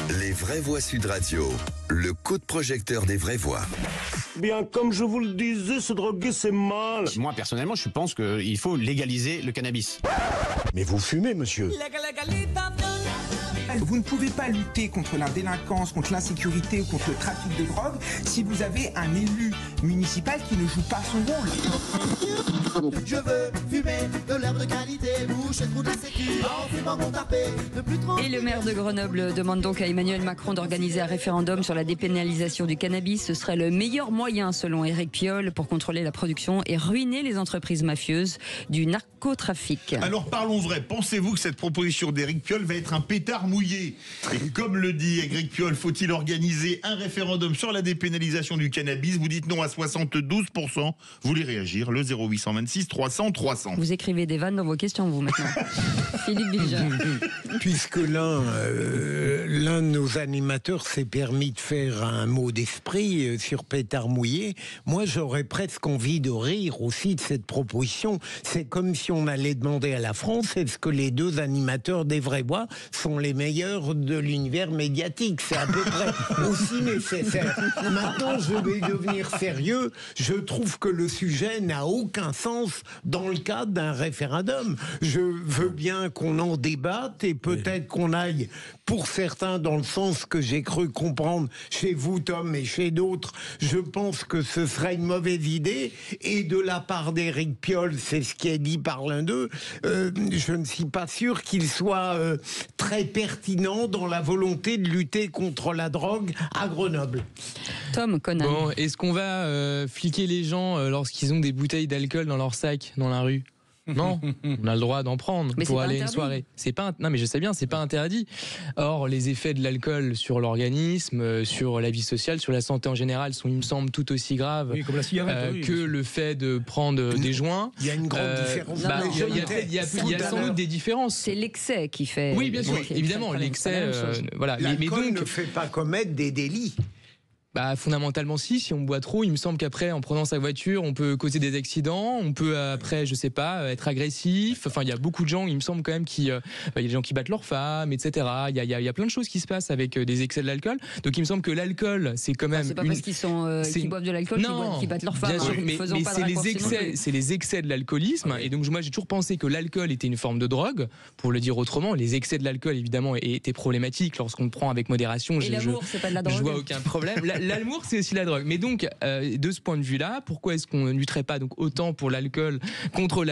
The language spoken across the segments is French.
Les vraies voix Sud Radio, le coup de projecteur des vraies voix. Bien, comme je vous le disais, se droguer, c'est mal. Moi, personnellement, je pense qu'il faut légaliser le cannabis. Mais vous fumez, monsieur. Vous ne pouvez pas lutter contre la délinquance, contre l'insécurité ou contre le trafic de drogue si vous avez un élu municipal qui ne joue pas son rôle. Je veux fumer de l'herbe de qualité, boucher le trou de la sécu, en fumant mon tarpé, ne plus trop... Et le maire de Grenoble demande donc à Emmanuel Macron d'organiser un référendum sur la dépénalisation du cannabis. Ce serait le meilleur moyen, selon Éric Piolle, pour contrôler la production et ruiner les entreprises mafieuses du narcotrafic. Alors parlons vrai, pensez-vous que cette proposition d'Éric Piolle va être un pétard mouillé? Et comme le dit Éric Piolle, faut-il organiser un référendum sur la dépénalisation du cannabis? Vous dites non à 72%, vous voulez réagir, le 0826 300 300. Vous écrivez des vannes dans vos questions, vous, maintenant. Philippe Bilger. Puisque l'un de nos animateurs s'est permis de faire un mot d'esprit sur pétard mouillé, moi j'aurais presque envie de rire aussi de cette proposition. C'est comme si on allait demander à la France, est-ce que les deux animateurs des vraies voix sont les meilleurs de l'univers médiatique? C'est à peu près aussi nécessaire. Maintenant, je vais devenir sérieux. Je trouve que le sujet n'a aucun sens dans le cadre d'un référendum. Je veux bien qu'on en débatte et peut-être qu'on aille, pour certains, dans le sens que j'ai cru comprendre chez vous, Tom, et chez d'autres. Je pense que ce serait une mauvaise idée. Et de la part d'Éric Piolle, c'est ce qui est dit par l'un d'eux, je ne suis pas sûr qu'il soit très pertinent dans la volonté de lutter contre la drogue à Grenoble. Tom Conan. Bon, est-ce qu'on va fliquer les gens lorsqu'ils ont des bouteilles d'alcool dans leur sac, dans la rue? Non, on a le droit d'en prendre pour aller à une soirée. Non, mais je sais bien, c'est pas interdit. Or, les effets de l'alcool sur l'organisme, sur la vie sociale, sur la santé en général sont, il me semble, tout aussi graves comme la cigarette, que le fait de prendre des joints. Il y a une grande différence. Il y a sans doute des différences. C'est l'excès qui fait. Oui, bien sûr, évidemment, l'excès. Voilà. L'alcool mais donc, ne fait pas commettre des délits. Fondamentalement si on boit trop, il me semble qu'après en prenant sa voiture on peut causer des accidents, on peut après je sais pas être agressif, enfin il y a beaucoup de gens, il me semble quand même il y a des gens qui battent leurs femmes, etc. Il y a plein de choses qui se passent avec des excès de l'alcool, donc il me semble que l'alcool c'est quand même... C'est pas parce qu'ils boivent de l'alcool qu'ils battent leurs femmes, bien sûr, mais c'est les excès de l'alcoolisme, et donc moi j'ai toujours pensé que l'alcool était une forme de drogue, pour le dire autrement. Les excès de l'alcool évidemment étaient problématiques lorsqu'on le prend avec modération. Et l'amour, c'est pas de la drogue. Je vois aucun problème. L'amour, c'est aussi la drogue. Mais donc, de ce point de vue-là, pourquoi est-ce qu'on ne lutterait pas donc autant pour l'alcool, contre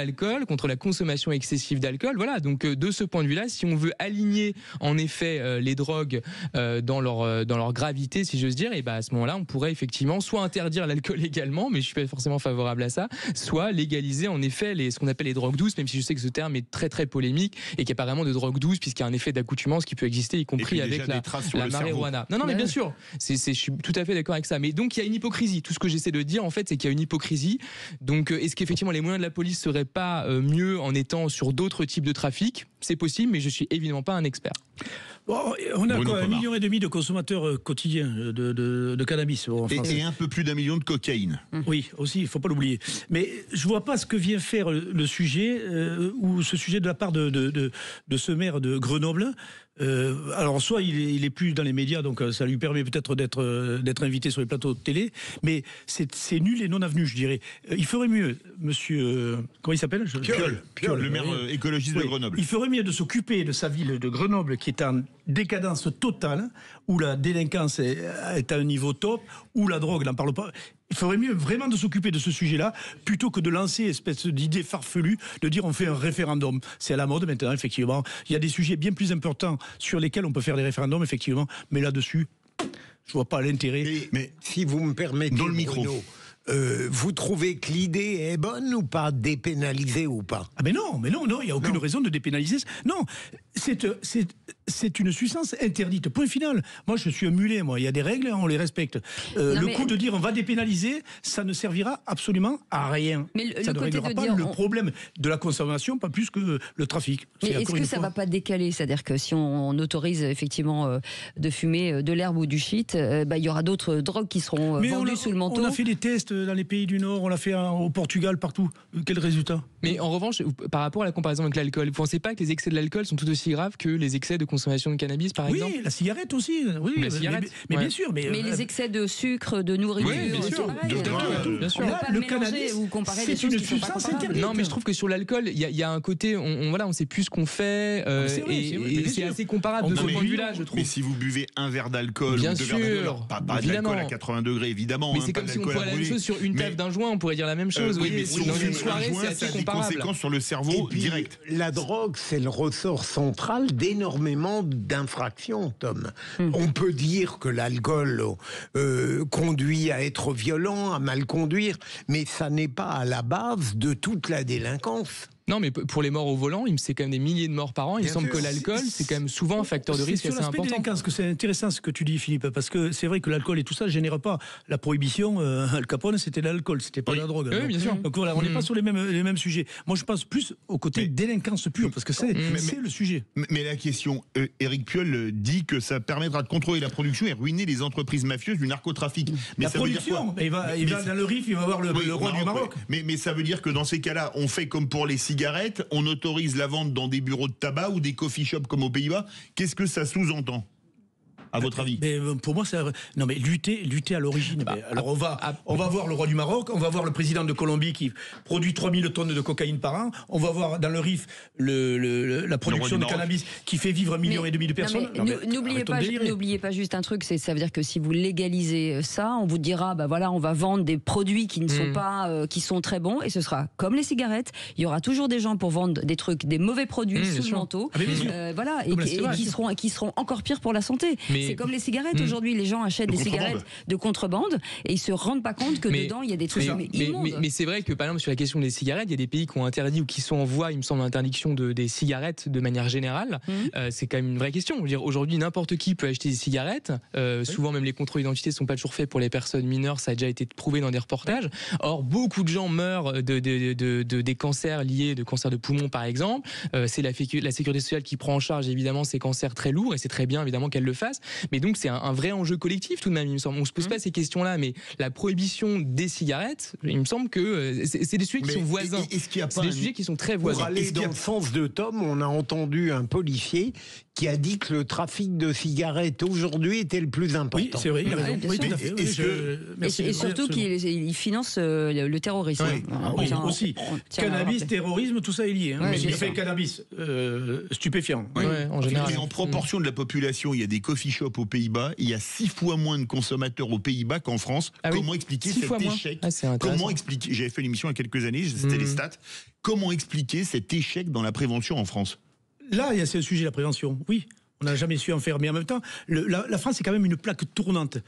la consommation excessive d'alcool? Voilà. Donc, de ce point de vue-là, si on veut aligner en effet les drogues dans leur gravité, si j'ose dire, et à ce moment-là, on pourrait effectivement soit interdire l'alcool également, mais je suis pas forcément favorable à ça, soit légaliser en effet ce qu'on appelle les drogues douces, même si je sais que ce terme est très très polémique et qu'il n'y a pas vraiment de drogue douce puisqu'il y a un effet d'accoutumance qui peut exister, y compris avec la marijuana. Non, mais bien sûr. Je suis tout à fait d'accord avec ça. Mais donc il y a une hypocrisie. Tout ce que j'essaie de dire en fait, c'est qu'il y a une hypocrisie. Donc est-ce qu'effectivement les moyens de la police seraient pas mieux en étant sur d'autres types de trafic? C'est possible, mais je suis évidemment pas un expert. Bon, on a quoi, 1,5 million de consommateurs quotidiens de cannabis en France. Et un peu plus d'1 million de cocaïne. Oui, aussi, il ne faut pas l'oublier. Mais je ne vois pas ce que vient faire le sujet, ou ce sujet de la part de ce maire de Grenoble. Alors, soit il est plus dans les médias, donc ça lui permet peut-être d'être invité sur les plateaux de télé, mais c'est nul et non avenu, je dirais. Il ferait mieux, monsieur... comment il s'appelle? Piolle, le maire écologiste de Grenoble. Il ferait mieux de s'occuper de sa ville de Grenoble, qui est en décadence totale, où la délinquance est à un niveau top, où la drogue, n'en parle pas. Il faudrait mieux vraiment de s'occuper de ce sujet-là, plutôt que de lancer une espèce d'idée farfelue de dire on fait un référendum. C'est à la mode maintenant, effectivement. Il y a des sujets bien plus importants sur lesquels on peut faire des référendums, effectivement, mais là-dessus, je vois pas l'intérêt. Mais si vous me permettez, dans le micro. Bruno, vous trouvez que l'idée est bonne ou pas, dépénaliser ou pas? Ah mais non, il n'y a aucune raison de dépénaliser. Non, c'est une substance interdite. Point final. Moi, je suis un mulet, moi. Il y a des règles, on les respecte. Coup de dire on va dépénaliser, ça ne servira absolument à rien. Mais ça ne réglera pas le problème de la consommation, pas plus que le trafic. Mais est-ce que ça ne va pas décaler? C'est-à-dire que si on autorise effectivement de fumer de l'herbe ou du shit, il y aura d'autres drogues qui seront vendues sous le manteau. On a fait des tests dans les pays du Nord, on l'a fait au Portugal, partout. Quel résultat? Mais en revanche, par rapport à la comparaison avec l'alcool, vous ne pensez pas que les excès de l'alcool sont tout aussi graves que les excès de consommation de cannabis, par exemple? Oui, la cigarette aussi. Oui, la cigarette, mais bien sûr. Mais les excès de sucre, de nourriture, oui, bien sûr. Bien sûr. Là, le cannabis, c'est une substance interdite. Non, mais je trouve que sur l'alcool, il y a un côté, on sait plus ce qu'on fait, et c'est assez comparable de ce point de vue-là, je trouve. Mais si vous buvez un verre d'alcool ou deux verres d'alcool, pas de l'alcool à 80 degrés, évidemment. Mais c'est comme si on pourrait la même chose sur une table d'un joint, on pourrait dire la même chose. Oui, mais si on dans fume une soirée, un joint, c'est ça assez a des comparable. conséquences sur le cerveau direct. La drogue, c'est le ressort central d'énormément d'infractions, Tom. On peut dire que l'alcool conduit à être violent, à mal conduire, mais ça n'est pas à la base de toute la délinquance. Non, mais pour les morts au volant, c'est quand même des milliers de morts par an. Il me semble que l'alcool, c'est quand même souvent un facteur de risque assez important. Délinquance, que c'est intéressant ce que tu dis, Philippe, parce que c'est vrai que l'alcool et tout ça ne génère pas la prohibition. Al Capone, c'était l'alcool, c'était pas la drogue. Oui, bien sûr. Donc voilà, on n'est pas sur les mêmes sujets. Moi, je pense plus au côté délinquance pure, parce que c'est le sujet. Mais la question, Éric Piolle dit que ça permettra de contrôler la production et ruiner les entreprises mafieuses du narcotrafic. Mais la ça production, veut dire quoi? il va dans le RIF, il va voir le roi du Maroc. Mais ça veut dire que dans ces cas-là, on fait comme pour les cigarettes, on autorise la vente dans des bureaux de tabac ou des coffee shops comme aux Pays-Bas. Qu'est-ce que ça sous-entend, à votre avis? Pour moi, non, mais lutter à l'origine. Alors on va voir le roi du Maroc, on va voir le président de Colombie qui produit 3000 tonnes de cocaïne par an, on va voir dans le RIF la production de cannabis qui fait vivre 1,5 million de personnes. N'oubliez pas juste un truc, ça veut dire que si vous légalisez ça, on vous dira, voilà, on va vendre des produits qui ne sont pas, qui sont très bons, et ce sera comme les cigarettes. Il y aura toujours des gens pour vendre des trucs, des mauvais produits sous le manteau, voilà, et qui seront encore pires pour la santé. C'est comme les cigarettes. Aujourd'hui, les gens achètent des cigarettes de contrebande et ils se rendent pas compte que dedans il y a des trucs immondes. Mais c'est vrai que par exemple sur la question des cigarettes, il y a des pays qui ont interdit ou qui sont en voie, il me semble, d'interdiction des cigarettes de manière générale. C'est quand même une vraie question. Je veux dire, aujourd'hui, n'importe qui peut acheter des cigarettes. Souvent, même les contrôles d'identité ne sont pas toujours faits pour les personnes mineures. Ça a déjà été prouvé dans des reportages. Or, beaucoup de gens meurent des cancers liés, de cancers de poumon, par exemple. C'est la sécurité sociale qui prend en charge évidemment ces cancers très lourds, et c'est très bien évidemment qu'elle le fasse. Mais donc c'est un vrai enjeu collectif tout de même, il me semble. On se pose pas ces questions-là, mais la prohibition des cigarettes, il me semble que c'est des sujets qui sont voisins. C'est des sujets qui sont très voisins. Pour aller dans le sens de Tom, on a entendu un policier qui a dit que le trafic de cigarettes aujourd'hui était le plus important. Oui, c'est vrai, il a raison. Oui, tout à fait. Et surtout qu'il finance le terrorisme. Oui, aussi. Cannabis, terrorisme, tout ça est lié. Mais il fait cannabis stupéfiant. En général. Et en proportion de la population, il y a des coffee shops aux Pays-Bas, il y a 6 fois moins de consommateurs aux Pays-Bas qu'en France. Comment expliquer cet échec? Comment expliquer? J'avais fait une émission il y a quelques années, c'était les stats. Comment expliquer cet échec dans la prévention en France? Là, c'est le sujet de la prévention, oui. On n'a jamais su en faire, mais en même temps, la France est quand même une plaque tournante,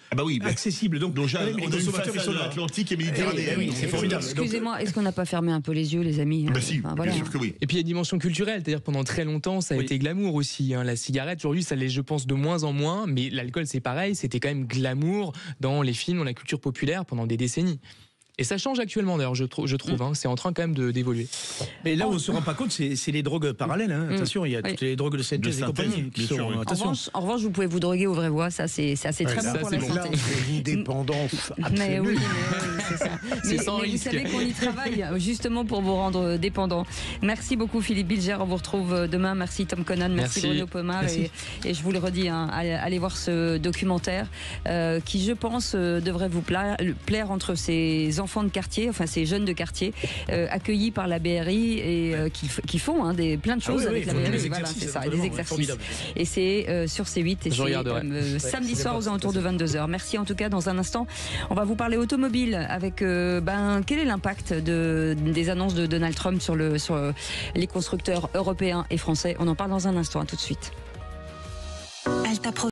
accessible. Donc, on a une façade atlantique et méditerranéenne. C'est formidable. Excusez-moi, est-ce qu'on n'a pas fermé un peu les yeux, les amis? Si, bien sûr que oui. Et puis il y a une dimension culturelle, c'est-à-dire pendant très longtemps, ça a été glamour aussi. La cigarette, aujourd'hui, ça l'est, je pense, de moins en moins, mais l'alcool, c'est pareil, c'était quand même glamour dans les films, dans la culture populaire pendant des décennies. Et ça change actuellement d'ailleurs, je trouve. C'est en train quand même d'évoluer. Mais là où on ne se rend pas compte, c'est les drogues parallèles. Attention, il y a toutes les drogues de synthèse et compagnie qui sont. En revanche, vous pouvez vous droguer aux vraies voies. Ça, c'est très bon pour la santé. C'est une dépendance absolue. Mais oui, c'est ça. C'est sans risque. Vous savez qu'on y travaille justement pour vous rendre dépendant. Merci beaucoup Philippe Bilger. On vous retrouve demain. Merci Tom Conan. Merci Bruno Pomar. Et je vous le redis, allez voir ce documentaire qui, je pense, devrait vous plaire entre ces enfants de quartier, enfin ces jeunes de quartier accueillis par la BRI et qui font plein de choses avec la BRI. Voilà, c'est ça, des exercices. Et c'est sur C8 et c'est samedi soir aux alentours de 22h. Merci en tout cas. Dans un instant, on va vous parler automobile avec quel est l'impact des annonces de Donald Trump sur les constructeurs européens et français. On en parle dans un instant. À tout de suite.